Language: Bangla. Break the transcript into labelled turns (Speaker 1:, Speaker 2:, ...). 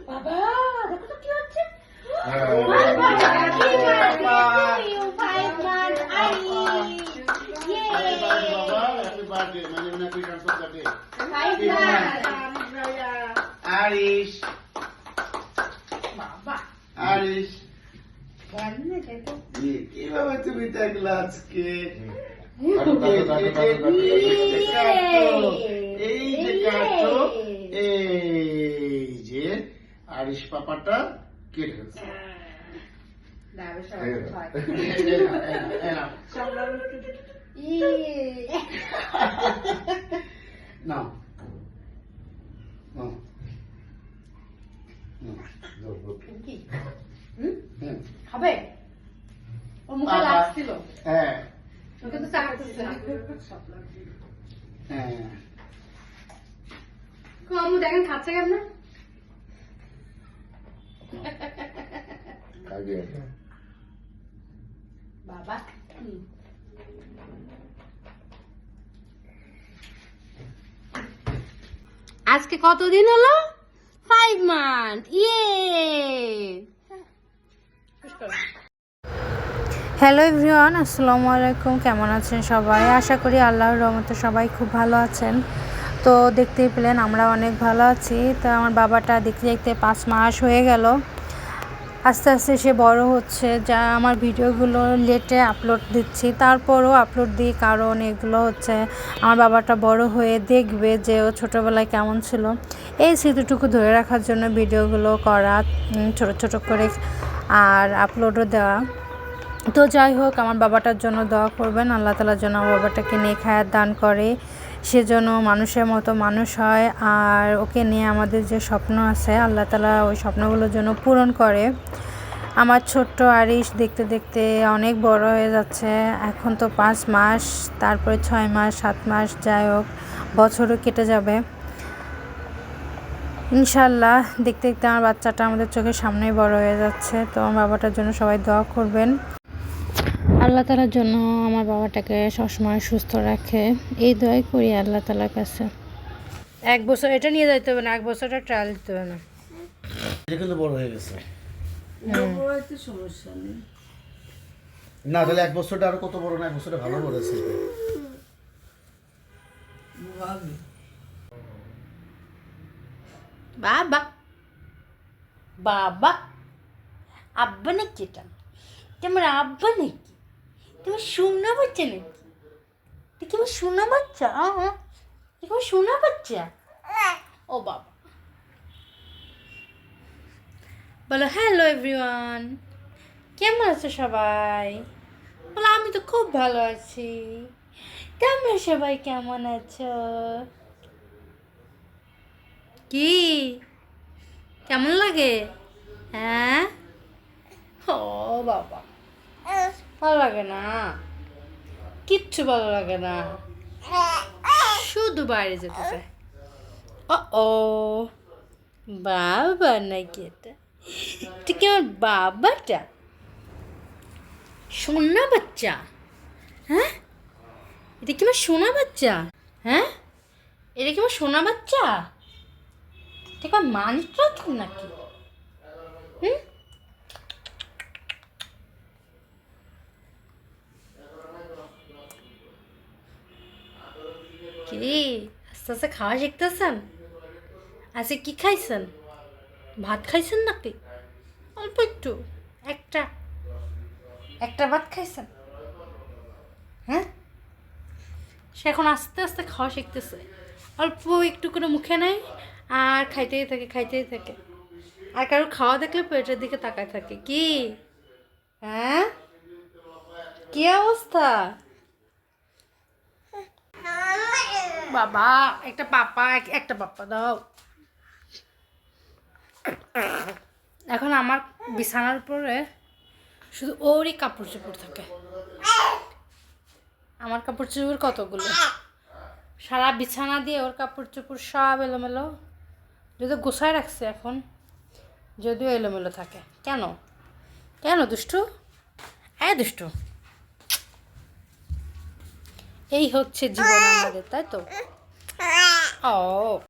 Speaker 1: বাবা দেখো তো কি হচ্ছে।
Speaker 2: Arish. Arish. কিভাবে তুমি দেখলা আজকে? এই যে কাটো, এই যে আরিশ পাপাটা কেটে ফেলছে। নাও
Speaker 1: খাবে ওর মুখে লাগছিল।
Speaker 2: হ্যাঁ
Speaker 1: ওকে তো চাকতেছে না।
Speaker 2: হ্যাঁ
Speaker 1: আম্মু দেখেন খাচ্ছে কেমন বাবা। আজকে কতদিন হলো? 5 মান্থ। ইয়ে
Speaker 3: হ্যালো এভরিওয়ান, আসসালামু আলাইকুম। কেমন আছেন সবাই? আশা করি আল্লাহর রহমতে সবাই খুব ভালো আছেন। তো দেখতেই পেলেন আমরা অনেক ভালো আছি। তো আমার বাবাটা দেখতে দেখতে 5 মাস হয়ে গেল। আস্তে আস্তে সে বড় হচ্ছে, যা আমার ভিডিওগুলো লেটে আপলোড দিচ্ছি, তারপরও আপলোড দিই, কারণ এগুলো হচ্ছে আমার বাবাটা বড় হয়ে দেখবে যে ও ছোটোবেলায় কেমন ছিল। এই স্মৃতিটুকু ধরে রাখার জন্য ভিডিওগুলো করা, ছোট ছোট করে আর আপলোডও দেওয়া। তো যাই হোক, আমার বাবাটার জন্য দোয়া করবেন, আল্লাহ তাআলার জন্য আমার বাবাটাকে নেক হায়াত দান করে, সে যেন মানুষের মতো মানুষ হয়, আর ওকে নিয়ে আমাদের যে স্বপ্ন আছে আল্লাহ তাআলা ওই স্বপ্নগুলোর জন্য পূরণ করে। আমার ছোট্ট আরিশ দেখতে দেখতে অনেক বড় হয়ে যাচ্ছে। এখন তো 5 মাস, তারপরে 6 মাস, 7 মাস, যাই হোক বছরও কেটে যাবে ইনশাল্লাহ। দেখতে দেখতে আমার বাচ্চাটা আমাদের চোখের সামনেই বড় হয়ে যাচ্ছে। তো আমার বাবাটার জন্য সবাই দোয়া করবেন, আল্লাহ তাআলার জন্য আমার বাবাটাকে সবসময় সুস্থ রাখে, এই দোয়াই করি আল্লাহ তাআলার কাছে। 1 বছর এটা নিয়ে যাইতে হবে না, 1 বছরটা ট্রায়াল দিতে হবে না।
Speaker 2: এটা কিন্তু বড় হয়ে গেছে
Speaker 4: সমস্যা নেই
Speaker 2: না, তাহলে 1 বছরটা আরো কত বড় না, 1 বছরটা ভালো বড় আছে।
Speaker 1: বাবা বাবা আব্বা নাকি? এটা তোমার আব্বা নাকি? তোমার সোনা বাচ্চা নাকি? দেখি আমার সোনা বাচ্চা, দেখি আমার সোনা বাচ্চা। ও বাবা বলো হ্যালো এভরিওয়ান, কেমন আছো সবাই? বলো আমি তো খুব ভালো আছি। তোমরা সবাই কেমন আছো? কি কেমন লাগে? হ্যাঁ ও বাবা, ভালো লাগে না, কিচ্ছু ভালো লাগে না, শুধু বাইরে যেতে চায়। ও বাবা নাকি? এটা এটা কি আমার বাবাটা? সোনা বাচ্চা? হ্যাঁ এটা কি আমার সোনা বাচ্চা? হ্যাঁ এটা কি আমার সোনা বাচ্চা? ঠিক আছে মানুষ রাখেন নাকি? হুম কি আস্তে আস্তে খাওয়া শিখতেছেন? আজকে কি খাইছেন? ভাত খাইছেন নাকি? অল্প একটু, একটা একটা ভাত খাইছেন? হ্যাঁ সে এখন আস্তে আস্তে খাওয়া শিখতেছে, অল্প একটু করে মুখে নেয় আর খাইতেই থাকে খাইতেই থাকে, আর কারোর খাওয়া দেখলে পেটের দিকে তাকায় থাকে। কি হ্যাঁ কি অবস্থা? বাবা একটা পাপা, একটা পাপা দাও। এখন আমার বিছানার উপরে শুধু ওরই কাপড় চোপড় থাকে। আমার কাপড় চোপড় কতগুলো, সারা বিছানা দিয়ে ওর কাপড় চোপড় সব এলোমেলো, যদিও গোছায় রাখছে এখন, যদিও এলোমেলো থাকে। কেন কেন দুষ্টু? দুষ্টু, এই হচ্ছে জীবন আমাদের, তাই তো? ও